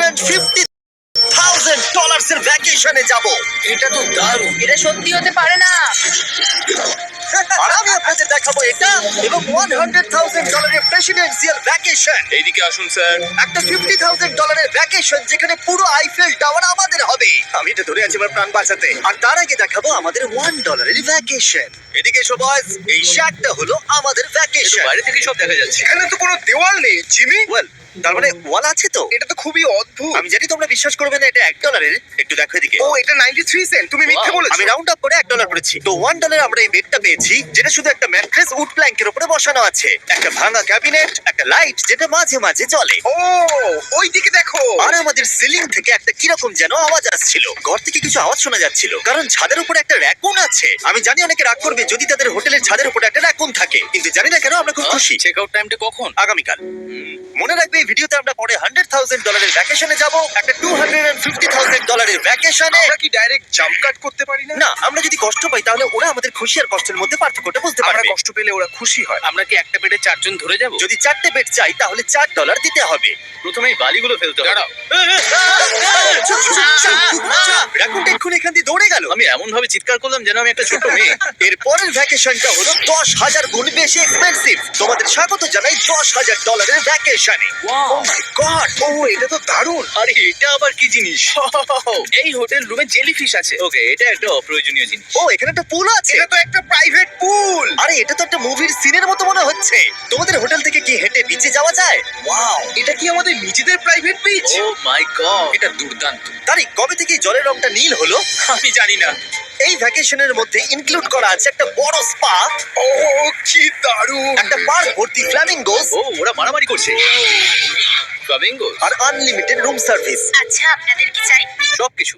$250,000 ভ্যাকেশনে যাব। এটা তো দারুণ। এটা সত্যি হতে পারে না। আর আমি আপনাদের দেখাবো এটা এবং $100,000 প্রেসিডেন্সিয়াল ভ্যাকেশন। এইদিকে আসুন স্যার। একটা $50,000 ভ্যাকেশন যেখানে পুরো আইফেল টাওয়ার আমাদের হবে। আমি এটা ধরে আছি আমার প্রাণ বাঁচাতে। আর তার আগে দেখাবো আমাদের $1 ভ্যাকেশন। এদিকে এসো বয়স, এই শ্যাকটা হলো আমাদের ভ্যাকেশন। বাইরে থেকে সব দেখা যাচ্ছে। এখানে তো কোনো দেওয়াল নেই জিমি। ওয়েল, তার মানে ওয়াল আছে তো। এটা তো খুবই অদ্ভুত। আমি জানি তোমরা বিশ্বাস করবে না, এটা $1। একটু দেখো এদিকে। ও এটা 93 সেন্ট। তুমি মিথ্যে বলেছো। আমি রাউন্ড আপ করে $1 করেছি। তো $1 আমরা এই বেডটা পেয়েছি, যেটা শুধু একটা ম্যাট্রেস উড প্ল্যাঙ্কের উপরে বসানো আছে, একটা ভাঙা ক্যাবিনেট, একটা লাইট যেটা মাঝে মাঝে জ্বলে। ও ওই দিকে দেখো। আর আমাদের সিলিং থেকে একটা কিরকম যেন আওয়াজ আসছিল। ঘর থেকে কিছু আওয়াজ শোনা যাচ্ছিল, কারণ ছাদের উপরে একটা র‍্যাকুন আছে। আমি জানি অনেকে রাগ করবে যদি তাদের হোটেলের ছাদের উপরে একটা র‍্যাকুন থাকে, কিন্তু জানি না কেন আমরা খুব খুশি। চেক আউট টাইমটা কখন? আগামীকাল। মনে রাখবে এই ভিডিওতে আমরা পরে $100,000 ভ্যাকেশনে যাব, একটা $250,000 ভ্যাকেশনে। আমরা কি ডাইরেক্ট জাম্প কাট করতে পারি না? না, আমরা যদি কষ্ট পাই তাহলে ওরা আমাদের খুশি আর কষ্টের মধ্যে পার্থক্যটা বুঝতে আমরা পারবে। কষ্ট পেলে ওরা খুশি হয়। আমরা কি একটা বেডে 4 জন ধরে যাব? যদি 4টে বেড চাই তাহলে $4 দিতে হবে। প্রথমেই বালিগুলো ফেলতে হবে। দাঁড়াও। র‍্যাকুনটা এক্ষুনি এখান দিয়ে দৌড়ে গেল। আমি এমন ভাবে চিৎকার করলাম যেন আমি একটা ছোট মেয়ে। এর পরের ভ্যাকেশনটা হলো 10,000 গুণ বেশি এক্সপেন্সিভ। তোমাদের স্বাগত জানাই $10,000 ভ্যাকেশনে। ও মাই গড, ও এটা তো দারুণ। আরে এটা আবার কি জিনিস? এই হোটেল রুমে জেলিফিশ আছে। ওকে, এটা একটা অপ্রয়োজনীয় জিনিস। ও এখানে একটা পুল আছে। এটা তো একটা প্রাইভেট পুল। আরে এটা তো একটা মুভির সিনের মতো মনে হচ্ছে। তোমাদের হোটেল থেকে কি হেঁটে বিচে যাওয়া যায়? ওয়াও, এটা কি আমাদের নিজেদের প্রাইভেট বিচ? ও মাই গড, এটা দুর্দান্ত। তারই কবে থেকে এই জলের রংটা নীল হলো? আমি জানি না। এই ভ্যাকেশনের মধ্যে ইনক্লুড করা আছে একটা বড় স্পা, ও কি দারুণ। একটা পার্ক ভর্তি ফ্ল্যামিঙ্গোস ও ওরা মারামারি করছে। ফ্লামিঙ্গো আর আনলিমিটেড রুম সার্ভিস। আচ্ছা, আপনাদের কি চাই? সবকিছু।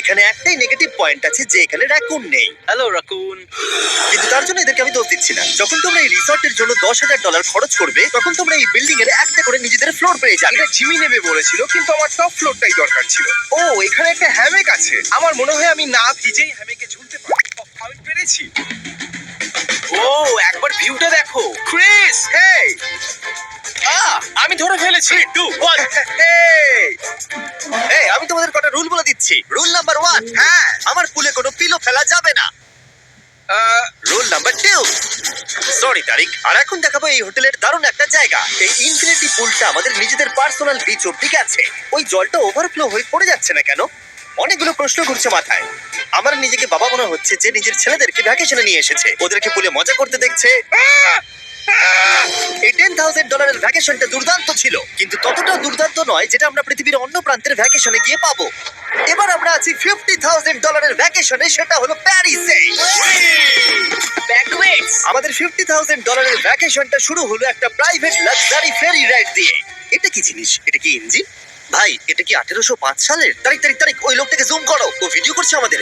এখানে একটাই নেগেটিভ পয়েন্ট আছে যে এখানে র‍্যাকুন নেই, হ্যালো রাকুন। কিন্তু তার জন্য এদেরকে আমি দোষ দিচ্ছি না। যখন তোমরা এই রিসর্টের জন্য $10,000 খরচ করবে, তখন তোমরা এই বিল্ডিং এর একটা করে নিজেদের ফ্লোর পেয়ে যাবে। এটা জিমি নেবে বলেছিল, কিন্তু আমার টপ ফ্লোরটাই দরকার ছিল। ও এখানে একটা হ্যামেক আছে। আমার মনে হয় আমি না ভিজেই হ্যামেকে ঝুলতে পারি। আমি পেরেছি। ও একবার ভিউটা দেখো। ক্রিস, হেই। আমি ধরে ফেলেছি। 3, 2, 1। এই, আমি তোমাদের কটা রুল বলে দিচ্ছি। রুল নাম্বার 1, হ্যাঁ। আমার পুলে কোনো পিলো ফেলা যাবে না। রুল নাম্বার 2, সরি তারিক। আর এখন দেখাবো এই হোটেলের দারুণ একটা জায়গা। এই ইনফিনিটি পুলটা আমাদের নিজেদের পার্সোনাল বিচ অব্দি আছে। ওই জলটা ওভারফ্লো হয়ে পড়ে যাচ্ছে না কেন? অনেকগুলো প্রশ্ন ঘুরছে মাথায়। আমার নিজেকে বাবা মনে হচ্ছে যে নিজের ছেলেদেরকে ভ্যাকেশনে নিয়ে এসেছে, ওদেরকে পুলে মজা করতে দেখছে। এই $10,000 ভ্যাকেশনটা দুর্দান্ত ছিল, কিন্তু ততটা দুর্দান্ত নয় যেটা আমরা পৃথিবীর অন্য প্রান্তের ভ্যাকেশনে গিয়ে পাবো। এবার আমরা আছি $50,000 ভ্যাকেশনে, সেটা হলো প্যারিসে। ব্যাকওয়েটস। আমাদের $50,000 ভ্যাকেশনটা শুরু হলো একটা প্রাইভেট লাক্সারি ফেরি রাইড দিয়ে। এটা কি জিনিস? এটা কি ইঞ্জিন? ভাই, এটা কি 1805 সালের? তারিক তারিক তারিক, ওই লোকটাকে জুম করো, ও ভিডিও করছে আমাদের।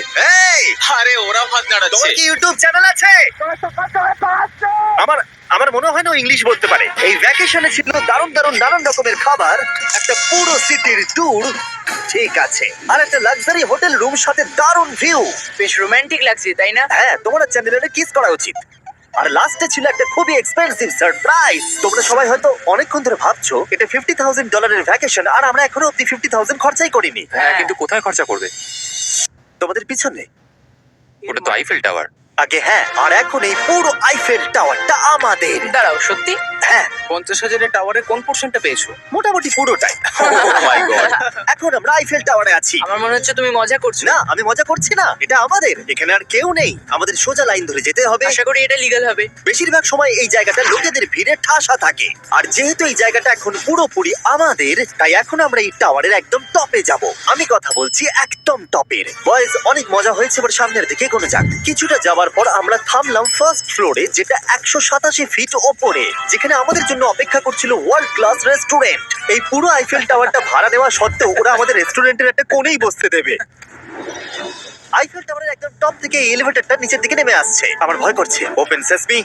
এই, আরে ওরা ভাত তোমার নাড়াচ্ছে। কি ইউটিউব চ্যানেল আছে? আমার মনে হয় না ও ইংলিশ বলতে পারে। এই ভ্যাকেশনে ছিল দারুণ দারুণ নানান রকমের খাবার, একটা পুরো সিটির ট্যুর, ঠিক আছে, আর একটা লাক্সারি হোটেল রুম সাথে দারুণ ভিউ। বেশ রোমান্টিক লাগছে, তাই না? হ্যাঁ, তোমার চ্যানেলে কিস করা উচিত। আর লাস্টে ছিল একটা খুবই এক্সপেন্সিভ সারপ্রাইজ। তোমরা সবাই হয়তো অনেকক্ষণ ধরে ভাবছো এটা $50,000 ভ্যাকেশন, আর আমরা এখনো অব্দি 50,000 খরচাই করিনি। হ্যাঁ, কিন্তু কোথায় খরচা করবে? তোমাদের পিছনে ওটা তো আইফেল টাওয়ার। আগে, হ্যাঁ, আর এখন এই পুরো আইফেল টাওয়ারটা আমাদের। দাঁড়াও, সত্যি? হ্যাঁ, 50,000 টাওয়ারের কোন পোরশনটা পেয়েছো? মোটামুটি পুরোটাই। Oh my God! এখন আমরা আইফেল টাওয়ারে আছি। আমার মনে হচ্ছে তুমি মজা করছো। না, আমি মজা করছি না, এটা আমাদের। এখানে আর কেউ নেই, আমাদের সোজা লাইন ধরে যেতে হবে। আশা করি এটা লিগ্যাল হবে। বেশিরভাগ সময় এই জায়গাটা লোকেদের ভিড়ে ঠাসা থাকে, আর যেহেতু এই জায়গাটা এখন পুরোপুরি আমাদের, তাই এখন আমরা এই টাওয়ারের একদম টপে যাব। আমি কথা বলছি একদম টপের। বয়েজ, অনেক মজা হয়েছে, এবার সামনের দিকে কোনো যাক। কিছুটা যাওয়ার পর আমরা থামলাম ফার্স্ট ফ্লোরে, যেটা 187 ফিট ওপরে, যেখানে আমাদের জন্য অপেক্ষা করছিল ওয়ার্ল্ড ক্লাস রেস্টুরেন্ট। এই পুরো আইফেল টাওয়ারটা ভাড়া দেওয়া সত্ত্বেও ওরা আমাদের রেস্টুরেন্টের একটা কোণেই বসতে দেবে। আইফেল টাওয়ারের একদম টপ থেকে এই এলিভেটরটা নিচের দিকে নেমে আসছে। আমার ভয় করছে। Open sesame.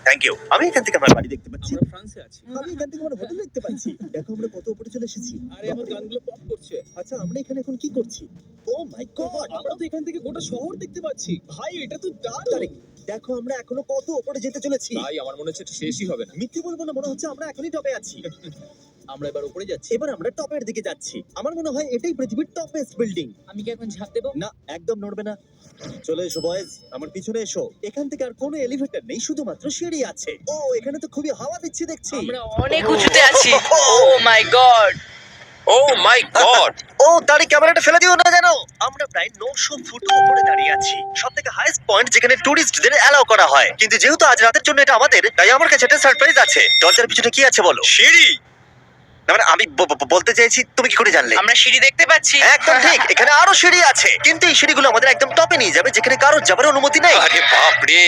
Thank you. আমি এখান থেকে আমার বাড়ি দেখতে পাচ্ছি। আমরা ফ্রান্সে আছি। আমি এখান থেকে আমার হোটেল দেখতে পাচ্ছি। দেখো আমরা কত উপরে চলে এসেছি। আরে আমার গানগুলো পপ করছে। আচ্ছা, আমরা এখানে এখন কি করছি? ও মাই গড, আমরা তো এখান থেকে গোটা শহর দেখতে পাচ্ছি। ভাই এটা তো দারুণ। দেখো আমরা এখনো কত উপরে যেতে চলেছি। ভাই আমার মনে হচ্ছে এটা শেষই হবে না। মিথ্যে বলবো না, মনে হচ্ছে আমরা এখনই টপে আছি। আমরা এবার উপরে যাচ্ছি। এবার আমরা টপের দিকে যাচ্ছি। আমার মনে হয় এটাই পৃথিবীর টপেস্ট বিল্ডিং। আমি কি এখন ঝাঁপ দেবো? না, একদম নড়বে না। চলে এসো বয়েজ, আমার পিছনে এসো। এখান থেকে আর কোনো এলিভেটর নেই, শুধুমাত্র সিঁড়ি আছে। ও, এখানে তো খুবই হাওয়া দিচ্ছে দেখছি। আমরা অনেক উঁচুতে আছি। ও মাই গড। ও মাই গড! ও, দাঁড়ি ক্যামেরাটা ফেলে দিও না যেন। আমরা প্রায় 900 ফুট উপরে দাঁড়িয়ে আছি, সব থেকে হাইস্ট পয়েন্ট যেখানে টুরিস্টদের অ্যালাউ করা হয়। কিন্তু যেহেতু আজ রাতের জন্য এটা আমাদের, তাই আমার কাছে একটা সারপ্রাইজ আছে। দরজার পিছনে কি আছে বলো? সিঁড়ি! না, মানে আমি বলতে চাইছি, তুমি কি করে জানলে? আমরা সিঁড়ি দেখতে পাচ্ছি। একদম ঠিক, এখানে আরো সিঁড়ি আছে, কিন্তু এই সিঁড়িগুলো আমাদের একদম টপে নিয়ে যাবে, যেখানে কারোর যাবার অনুমতি নেই। আরে বাপ রে!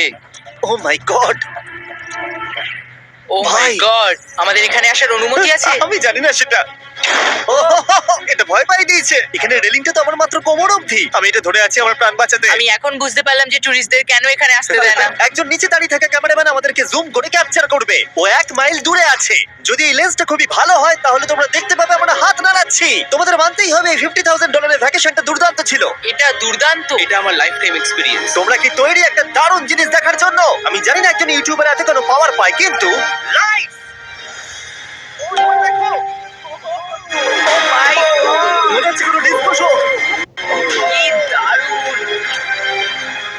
ও মাই গড, ও মাই ভাই। গড, আমাদের এখানে আসার অনুমতি আছে? আমি জানি না সেটা। ও, এটা ভয় পাই দিয়েছে। এখানে রেলিংটা তো আমার মাত্র কোমর অবধি। আমি এটা ধরে আছি আমার প্রাণ বাঁচাতে। আমি এখন বুঝতে পারলাম যে টুরিস্টদের কেন এখানে আসতে দেয় না। একজন নিচে দাঁড়িয়ে থাকা ক্যামেরাম্যান আমাদেরকে জুম করে ক্যাপচার করবে। ও 1 মাইল দূরে আছে। যদি এই লেন্সটা খুবই ভালো হয় তাহলে তোমরা দেখতে পাবে আমরা হাত নাড়াচ্ছি। তোমাদের মানতেই হবে এই $50,000 ভ্যাকেশনটা দুর্দান্ত ছিল। এটা দুর্দান্ত। এটা আমার লাইফ টাইম এক্সপেরিয়েন্স। তোমরা কি তৈরি একটা দারুণ জিনিস দেখার জন্য? আমি জানি না একজন ইউটিউবার এত কোনো পাওয়ার পায়, কিন্তু লাইভ দেখো, ও মাই গড, মনে হচ্ছে কোনো ডিস্কো শো। কি দারুণ।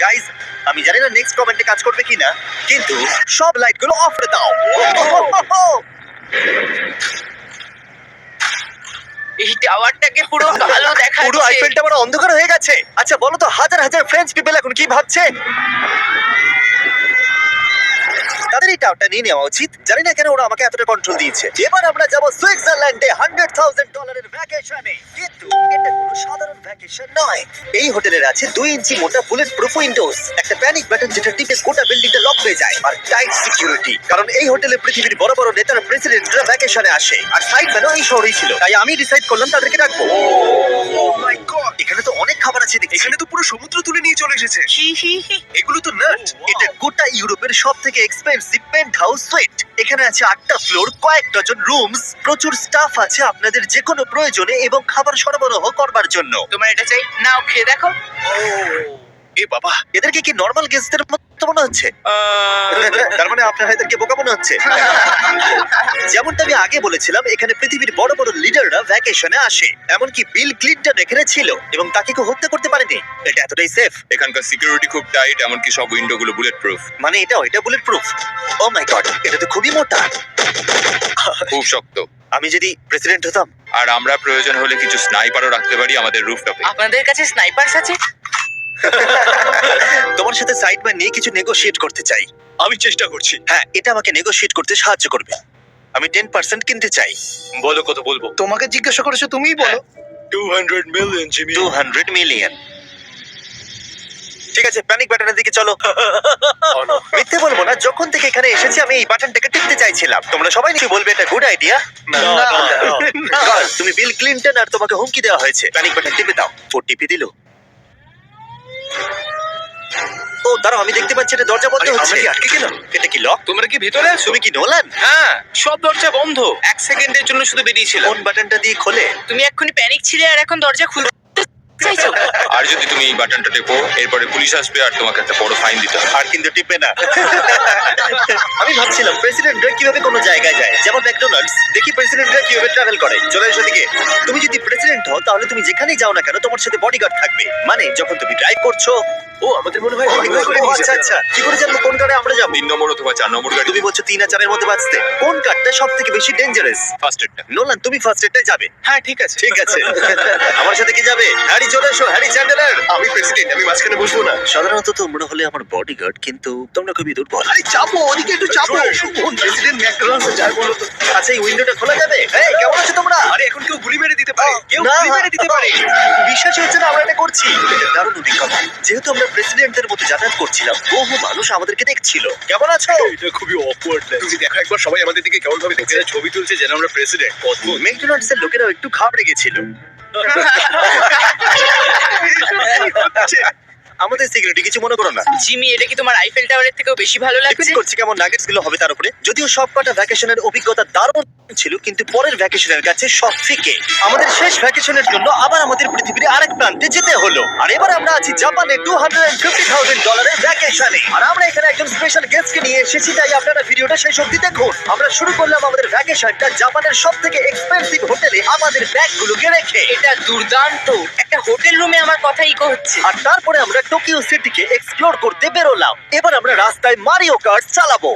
গাইস, আমি জানি না নেক্সট কমেন্টে কাজ করবে কিনা, কিন্তু সব লাইটগুলো অফ করে দাও। এই টাওয়ারটাকে পুরো কালো পুরো দেখাচ্ছে। আইফেল টাওয়ার অন্ধকার হয়ে গেছে। আচ্ছা বলো তো, হাজার হাজার ফ্রেঞ্চ পিপল এখন কি ভাবছে? তাদের এই টাওয়ারটা নিয়ে নেওয়া উচিত। জানি না কেন ওরা আমাকে এতটা কন্ট্রোল দিয়েছে। এবার আমরা যাব সুইজারল্যান্ডে $100,000 ভ্যাকেশনে। কিন্তু এটা কোনো সাধারণ ভ্যাকেশন নয়। এই হোটেলের আছে 2 ইঞ্চি মোটা বুলেট প্রুফ উইন্ডোজ, একটা প্যানিক বাটন যেটা টিপে গোটা বিল্ডিংটা লক হয়ে যায়, আর টাইট সিকিউরিটি। কারণ এই হোটেলে পৃথিবীর বড় বড় নেতারা, প্রেসিডেন্টরা ভ্যাকেশনে আসে। আর সাইড ম্যানও এই শহরেই ছিল, তাই আমি ডিসাইড করলাম তাদেরকে ডাকবো। ও মাই গড, এখানে তো অনেক খাবার আছে দেখছি। এখানে তো পুরো সমুদ্র তুলে নিয়ে চলে এসেছে। হি হি হি। এগুলো তো নাট। এটা গোটা ইউরোপের সব থেকে এক্সপেন্সিভ পেন্ট হাউস সুইট। এখানে আছে 8টা ফ্লোর, কয়েক ডজন রুমস, প্রচুর স্টাফ আছে আপনাদের যে কোনো প্রয়োজনে এবং খাবার সরবরাহ করবার জন্য। তোমার এটা চাই? নাও খেয়ে দেখো। এ বাবা, এদেরকে কি নর্মাল গেস্টদের মতো মনে হচ্ছে? তার মানে আপনার এদেরকে বোকা মনে হচ্ছে। যেমনটা আমি আগে বলেছিলাম, এখানে পৃথিবীর বড় বড় লিডাররা ভ্যাকেশনে আসে। এমনকি বিল ক্লিনটন এখানে ছিল এবং তাকে কেউ হত্যা করতে পারেনি। এটা এতটাই সেফ। এখানকার সিকিউরিটি খুব টাইট, এমনকি সব উইন্ডো গুলো বুলেট প্রুফ। মানে এটা বুলেট প্রুফ। ও মাই গড, এটা তো খুবই মোটা। খুব শক্ত। আমি যদি প্রেসিডেন্ট হতাম। আর আমরা প্রয়োজন হলে কিছু স্নাইপারও রাখতে পারি আমাদের রুফটপে। আপনাদের কাছে স্নাইপারস আছে? তোমার সাথে সাইডম্যান নিয়ে কিছু নেগোশিয়েট করতে চাই। আমি চেষ্টা করছি। হ্যাঁ, এটা আমাকে নেগোশিয়েট করতে সাহায্য করবে। আমি 10% কিনতে চাই। বলো কত বলবো? তোমাকে জিজ্ঞাসা করেছো, তুমিই বলো। 200 মিলিয়ন জিমি। 200 মিলিয়ন। ঠিক আছে, প্যানিক বাটনের দিকে চলো। মিথ্যে বলবো না, যখন থেকে এখানে এসেছি আমি এই বাটনটাকে টিপতে চাইছিলাম। তোমরা সবাই নিশ্চয়ই বলবে এটা গুড আইডিয়া। তুমি বিল ক্লিনটন আর তোমাকে হুমকি দেওয়া হয়েছে। প্যানিক বাটন টিপে দাও। ও টিপে দিল। ও দাঁড়াও, আমি দেখতে পাচ্ছি এটা দরজা বন্ধ আরে, হচ্ছে। আমরা কি আটকে গেলাম? এটা কি লক? তোমরা কি ভেতরে আছো? তুমি কি নোলান? হ্যাঁ, সব দরজা বন্ধ। 1 সেকেন্ডের জন্য শুধু বেরিয়েছিলাম। কোন বাটনটা দিয়ে খোলে? তুমি এক্ষুনি প্যানিক ছিলে আর এখন দরজা খুলতে চাইছো? আর যদি তুমি এই বাটনটা টেপো, এরপরে পুলিশ আসবে আর তোমাকে একটা বড় ফাইন দিতে হবে। আর কিন্তু টিপে না। আমি ভাবছিলাম প্রেসিডেন্টরা কিভাবে কোনো জায়গায় যায়, যেমন ম্যাকডোনাল্ডস। দেখি প্রেসিডেন্টরা কিভাবে ট্রাভেল করে। চলে এসো দিকে। তুমি যদি প্রেসিডেন্ট হও তাহলে তুমি যেখানেই যাও না কেন তোমার সাথে বডিগার্ড থাকবে। মানে যখন তুমি ড্রাইভ করছো। ও, আমাদের মনে হয় ও, আচ্ছা আচ্ছা, কি করে জানবো কোন কারে আমরা যাবো? 3 নম্বর অথবা 4 নম্বর গাড়ি। তুমি বলছো 3 আর 4 এর মধ্যে বাঁচতে। কোন কারটা সব থেকে বেশি ডেঞ্জারাস? ফার্স্ট এডটা। নোলান, তুমি ফার্স্ট এডটাই যাবে। হ্যাঁ, ঠিক আছে। ঠিক আছে। আমার সাথে কি যাবে? হ্যারি চলে এসো, হ্যারি চ্যান্ডেলার। আমি প্রেসিডেন্ট, আমি মাঝখানে বসবো না। সাধারণত তোমরা হলে আমার বডিগার্ড, কিন্তু তোমরা খুবই দুর্বল। আরে চাপো, ওদিকে একটু চাপো। কোন প্রেসিডেন্ট ম্যাকডোনাল্ডসে যায় বলো তো? আচ্ছা, এই উইন্ডোটা খোলা যাবে? এই, কেমন আছো তোমরা? আরে এখন কেউ গুলি মেরে দিতে পারে, কেউ না। গুলি মেরে দিতে পারে। বিশ্বাস হচ্ছে না আমরা এটা করছি। এটা দারুণ অভিজ্ঞতা। যেহেতু আমরা প্রেসিডেন্টদের মতো যাতায়াত করছিলাম, বহু মানুষ আমাদেরকে দেখছিল। কেমন আছো? এটা খুবই অকওয়ার্ড লাগছে। তুমি দেখো একবার সবাই আমাদের দিকে কেমন ভাবে দেখছে। ছবি তুলছে যেন আমরা প্রেসিডেন্ট। অদ্ভুত। ম্যাকডোনাল্ডস এর লোকেরাও একটু ঘাবড়ে গেছিল। আমাদের সিকিউরিটি কিছু মনে করো না। জিমি, এটা কি তোমার আইফেল টাওয়ারের থেকেও বেশি ভালো লাগছে? ডিপেন্ড করছে কেমন নাগেটস গুলো হবে তার উপরে। যদিও সবকটা ভ্যাকেশনের অভিজ্ঞতা দারুণ ছিল, কিন্তু পরের ভ্যাকেশনের কাছে সব ফিকে। আমাদের শেষ ভ্যাকেশনের জন্য আবার আমাদের পৃথিবীর আরেক প্রান্তে যেতে হলো। আর এবার আমরা আছি জাপানে $250,000 ভ্যাকেশনে। আর আমরা এখানে একজন স্পেশাল গেস্টকে নিয়ে এসেছি, তাই আপনারা ভিডিওটা শেষ অবধি দেখুন। আমরা শুরু করলাম আমাদের ভ্যাকেশনটা জাপানের সবথেকে এক্সপেন্সিভ হোটেলে আমাদের ব্যাগগুলোকে রেখে। এটা দুর্দান্ত। একটা হোটেল রুমে আমার কথা ইকো হচ্ছে। আর তারপরে আমরা টোকিও সিটিকে এক্সপ্লোর করতে বেরোলাম। এবার আমরা রাস্তায় মারিও কার্ট চালাবো।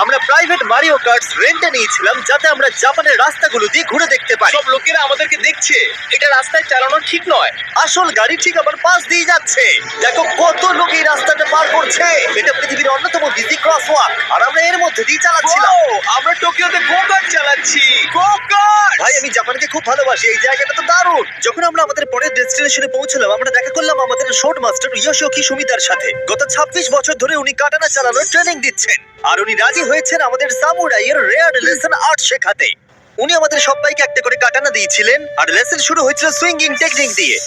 আমরা প্রাইভেট মারিও কার্টস রেন্টে নিয়েছিলাম, যাতে আমরা জাপানের রাস্তাগুলো দিয়ে ঘুরে দেখতে পারি। সব লোকেরা আমাদেরকে দেখছে, এটা রাস্তায় চালানো ঠিক নয়। আসল গাড়ি ঠিক আমার পাশ দিয়ে যাচ্ছে। দেখো কত লোক এই রাস্তাটা পার করছে। এটা পৃথিবীর অন্যতম বিজি ক্রসওয়াক, আর আমরা এর মধ্যে দিয়ে চালাচ্ছিলাম। ও, আমরা টোকিওতে গো-কার্ট চালাচ্ছি। গো-কার্ট! ভাই, আমি জাপানকে খুব ভালোবাসি। এই জায়গাটা তো দারুণ। যখন আমরা আমাদের পরের ডেস্টিনেশনে পৌঁছলাম, আমরা দেখা করলাম আমাদের শর্ট মাস্টার ইয়োশিওকি সুমিতার সাথে। গত 26 বছর ধরে উনি কাটানা চালানোর ট্রেনিং দিচ্ছেন, আর উনি রাজি হয়েছেন আমাদের সামুরাইয়ের রেয়ার লেসন আর্ট শেখাতে। উনি আমাদের সবাইকে একটা করে কাটানা দিয়েছিলেন, আর লেসন শুরু হয়েছিল সুইঙ্গিং টেকনিক দিয়ে।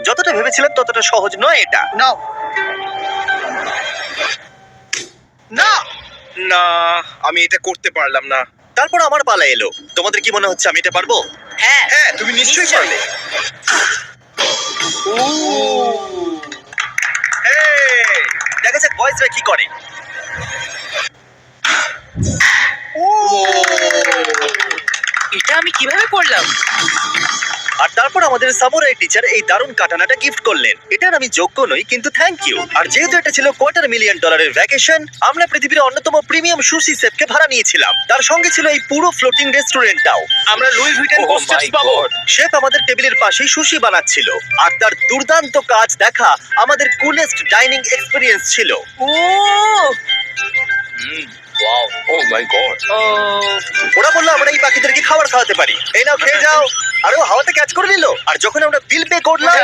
যতটা ভেবেছিলাম ততটা সহজ নয় এটা। নাও। না না, আমি এটা করতে পারলাম না। তারপর আমার পালা এলো। তোমাদের কি মনে হচ্ছে আমি এটা পারবো? হ্যাঁ, হ্যাঁ, তুমি নিশ্চয়ই পারবে। Hey! দেখা যাক বয়েজরা কি করে। এটা আমি কিভাবে করলাম? আর তারপর আমাদের সামুরাই টিচার এই দারুণ কাটানাটা গিফট করলেন। এটার আমি যোগ্য নই, কিন্তু থ্যাংক ইউ। আর যেহেতু এটা ছিল $250,000 ভ্যাকেশন, আমরা পৃথিবীর অন্যতম প্রিমিয়াম সুশি শেফকে ভাড়া নিয়েছিলাম। তার সঙ্গে ছিল এই পুরো ফ্লোটিং রেস্টুরেন্টটাও। আমরা লুই ভিটেন Oh কোস্টার্স my পাবো। God! শেফ আমাদের টেবিলের পাশেই সুশি বানাচ্ছিল, আর তার দুর্দান্ত কাজ দেখা আমাদের কুলেস্ট ডাইনিং এক্সপেরিয়েন্স ছিল। ও ওয়াও, ও মাই গড। ও ওরা বললো আমরা এই পাখিদেরকে খাবার খাওয়াতে পারি, এই নাও খেয়ে যাও। আরে ও হাওয়াতে ক্যাচ করে নিল। আর যখন আমরা বিল পে করলাম,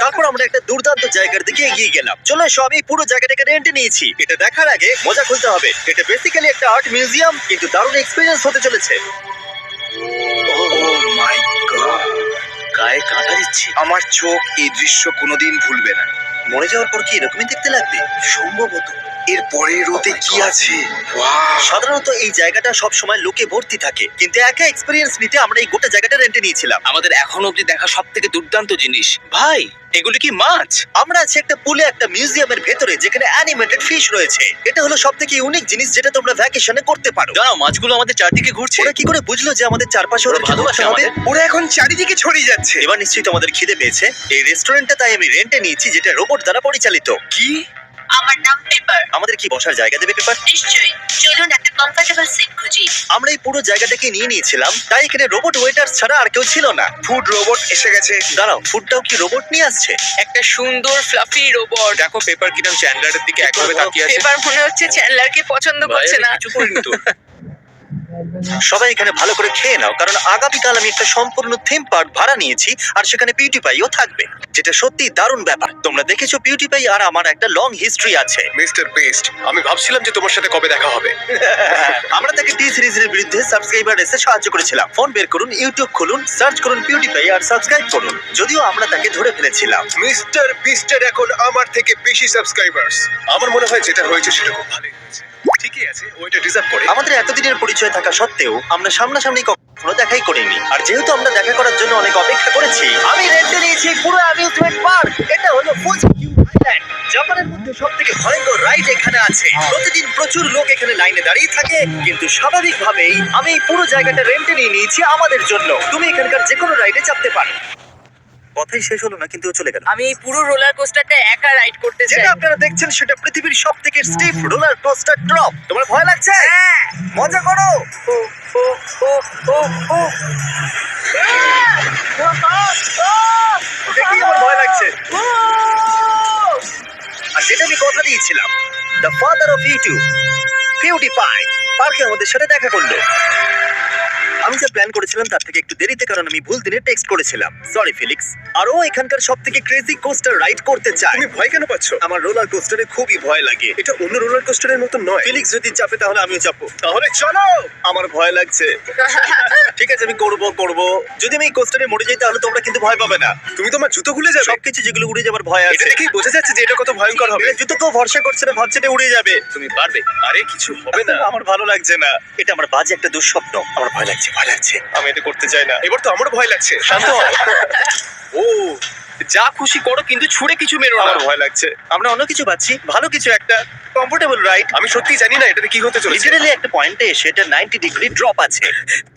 তারপর আমরা একটা দুর্দান্ত জায়গার দিকে এগিয়ে গেলাম। চলো এসো, আমি এই পুরো জায়গাটাকে রেন্টে নিয়েছি। এটা দেখার আগে মজা খুলতে হবে। এটা বেসিক্যালি একটা আর্ট মিউজিয়াম, কিন্তু দারুণ এক্সপেরিয়েন্স হতে চলেছে। Oh my God! গায়ে কাঁটা দিচ্ছি। আমার চোখ এই দৃশ্য কোনোদিন ভুলবে না। মরে যাওয়ার পর কি এরকমই দেখতে লাগবে? সম্ভবত। এর পরের রোতে কি আছে? Wow! সাধারণত এই জায়গাটা সব সময় লোকে ভর্তি থাকে, কিন্তু একা এক্সপেরিয়েন্স নিতে আমরা এই গোটা জায়গাটা রেন্টে নিয়েছিলাম। আমাদের এখন অবধি দেখা সবথেকে দুর্দান্ত জিনিস। ভাই, এগুলো কি মাছ? আমরা আছি একটা পুলে, একটা মিউজিয়ামের ভেতরে, যেখানে অ্যানিমেটেড ফিশ রয়েছে। এটা হলো সবথেকে ইউনিক জিনিস যেটা তোমরা ভ্যাকেশনে করতে পারো। জানো, মাছগুলো আমাদের চারদিকে ঘুরছে। ওরা কি করে বুঝলো যে আমাদের চারপাশে ওদের ওরা ভালোবাসে ভালোবাসা হবে? আমাদের। ওরা এখন চারিদিকে ছড়িয়ে যাচ্ছে। এবার নিশ্চয়ই তোমাদের খিদে পেয়েছে। এই রেস্টুরেন্টটা তাই আমি রেন্টে নিয়েছি, যেটা রোবট দ্বারা পরিচালিত। কি? আমার নাম পেপার। আমাদের কি বসার জায়গা দেবে পেপার? নিশ্চয়ই, চলুন একটা কমফোর্টেবল সিট খুঁজি। আমরা এই পুরো জায়গাটাকে নিয়ে নিয়েছিলাম, তাই এখানে রোবট ওয়েটার ছাড়া আর কেউ ছিল না। ফুড রোবট এসে গেছে। দাঁড়াও, ফুডটাও কি রোবট নিয়ে আসছে? একটা সুন্দর ফ্লাফি রোবট। দেখো, পেপার কিরম চ্যান্ডলারের দিকে একভাবে তাকিয়ে আছে। পেপার মনে হচ্ছে চ্যান্ডলারকে পছন্দ করছে না। কিছু করিনি তো। সবাই এখানে ভালো করে খেয়ে নাও, কারণ আগামীকাল আমি একটা সম্পূর্ণ থিম পার্ক ভাড়া নিয়েছি, আর সেখানে পিউটিপাইও থাকবে, যেটা সত্যি দারুণ ব্যাপার। তোমরা দেখেছো পিউটিপাই আর আমার একটা লং হিস্ট্রি আছে। মিস্টার বেস্ট, আমি ভাবছিলাম যে তোমার সাথে কবে দেখা হবে। আমরা তাকে টি সিরিজের বিরুদ্ধে সাবস্ক্রাইবার এসে সাহায্য করেছিলাম। ফোন বের করুন, ইউটিউব খুলুন, সার্চ করুন পিউটিপাই আর সাবস্ক্রাইব করুন। যদিও আমরা তাকে ধরে ফেলেছিলাম। মিস্টার বিস্টের এখন আমার থেকে বেশি সাবস্ক্রাইবার্স। আমার মনে হয় যেটা হয়েছে সেটা খুব ভালোই হয়েছে। ঠিকই আছে, ও এটা ডিজার্ভ করে। আমাদের এতদিনের পরিচয় থাকা সত্ত্বেও আমরা সামনাসামনি কখনো দেখাই করিনি। আর যেহেতু আমরা দেখা করার জন্য অনেক অপেক্ষা করেছি, আমি রেন্টে নিয়েছি পুরো অ্যামিউজমেন্ট পার্ক। এটা হলো ফুজিকিউ আইল্যান্ড। জাপানের মধ্যে সবথেকে ভয়ঙ্কর রাইড এখানে আছে। প্রতিদিন প্রচুর লোক এখানে লাইনে দাঁড়িয়ে থাকে, কিন্তু স্বাভাবিকভাবেই আমি এই পুরো জায়গাটা রেন্টে নিয়ে নিয়েছি আমাদের জন্য। তুমি এখানকার যে কোনো রাইডে চাপতে পারো। কথাই শেষ হলো না, কিন্তু ও চলে গেল। আমি এই পুরো রোলার কোস্টারটা একা রাইড করতে চাই। যেটা আপনারা দেখছেন সেটা পৃথিবীর সবথেকে স্টিফ রোলার কোস্টার ড্রপ। তোমার ভয় লাগছে? মজা করো। ও ও ও ও ও দেখেই আমার ভয় লাগছে। আর যেটা আমি কথা দিয়েছিলাম, দ্য ফাদার অফ ইউটিউব পিউটিপাই পার্কে আমাদের সাথে দেখা করলো। আমি যা প্ল্যান করেছিলাম তার থেকে একটু দেরিতে, কারণ আমি ভুল দিনে টেক্সট করেছিলাম। সরি ফিলিক্স। আর ও এখানকার সবথেকে ক্রেজি কোস্টার রাইড করতে চায়। তুমি ভয় কেন পাচ্ছ? আমার রোলার কোস্টারে খুবই ভয় লাগে। এটা অন্য রোলার কোস্টারের মতো নয়। ফিলিক্স যদি চাপে তাহলে আমিও চাপবো। তাহলে চলো। আমার ভয় লাগছে। ঠিক আছে, আমি করব। যদি আমি এই কোস্টারে মরে যাই তাহলে তোমরা কিন্তু ভয় পাবে না। তুমি তোমার জুতো খুলে যাবে? সবকিছু যেগুলো উড়ে যাবার ভয় এটা আছে। দেখেই বোঝা যাচ্ছে যে এটা কত ভয়ঙ্কর হবে। এটা জুতো কেউ ভরসা করছে না, ভাবছে এটা উড়ে যাবে। তুমি পারবে। আরে কিছু হবে না। আমার ভালো লাগছে না, এটা আমার বাজে একটা দুঃস্বপ্ন। আমার ভয় লাগছে। আমি এটা করতে চাই না। এবার তো আমারও ভয় লাগছে। শান্ত হও। ও, যা খুশি করো কিন্তু ছুড়ে কিছু মেরো না। আমার ভয় লাগছে। আমরা অন্য কিছু পাচ্ছি, ভালো কিছু একটা কমফোর্টেবল রাইড। আমি সত্যি জানি না এটাতে কি হতে চলেছে। লিটারালি একটা পয়েন্টে এসে এটা 90 ডিগ্রি ড্রপ আছে।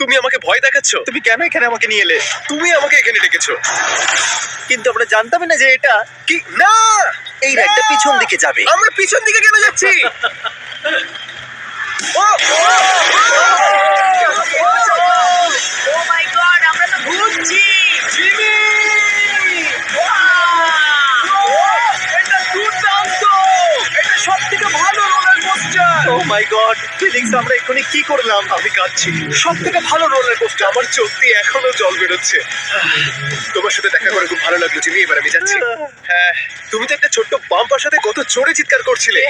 তুমি আমাকে ভয় দেখাচ্ছ। তুমি কেন এখানে আমাকে নিয়ে এলে? তুমি আমাকে এখানে ডেকেছো। কিন্তু আমরা জানতাম না যে এটা কি না, এই রাইডটা পিছন দিকে যাবে। আমরা পিছন দিকে কেন যাচ্ছি? ও, ও মাই গড, আমরা তো ঘুরছি। জিমি! এটা দুর্দান্ত! এটা সবথেকে ভালো রোলার কোস্টার। ও মাই গড, ফিলিক্স, আমরা এক্ষুনি কি করলাম? আমি কাঁদছি। সবথেকে ভালো রোলার কোস্টার। আমার চোখ দিয়ে এখনো জল বেরোচ্ছে। তোমার সাথে দেখা করে খুব ভালো লাগলো জিমি। এবার আমি যাচ্ছি। হ্যাঁ, তুমি তো একটা ছোট্ট বাম্পার সাথে কত জোরে চিৎকার করছিলে।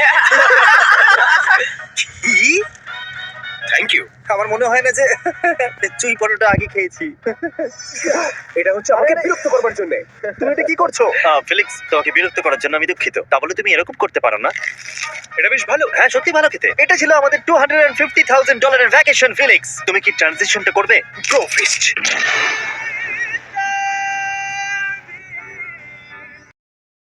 কি? Thank you. আমার মনে হয় না যে চুই পরোটা আগে খেয়েছি। এটা হচ্ছে আমাকে বিরক্ত করবার জন্য। তুমি এটা কি করছো? ফিলিক্স, তোমাকে বিরক্ত করার জন্য আমি দুঃখিত। তা বলে তুমি এরকম করতে পারো না। এটা বেশ ভালো। হ্যাঁ, সত্যি ভালো খেতে। এটা ছিল আমাদের $250,000 ভ্যাকেশন। ফিলিক্স, তুমি কি ট্রানজিশনটা করবে? Bro feast.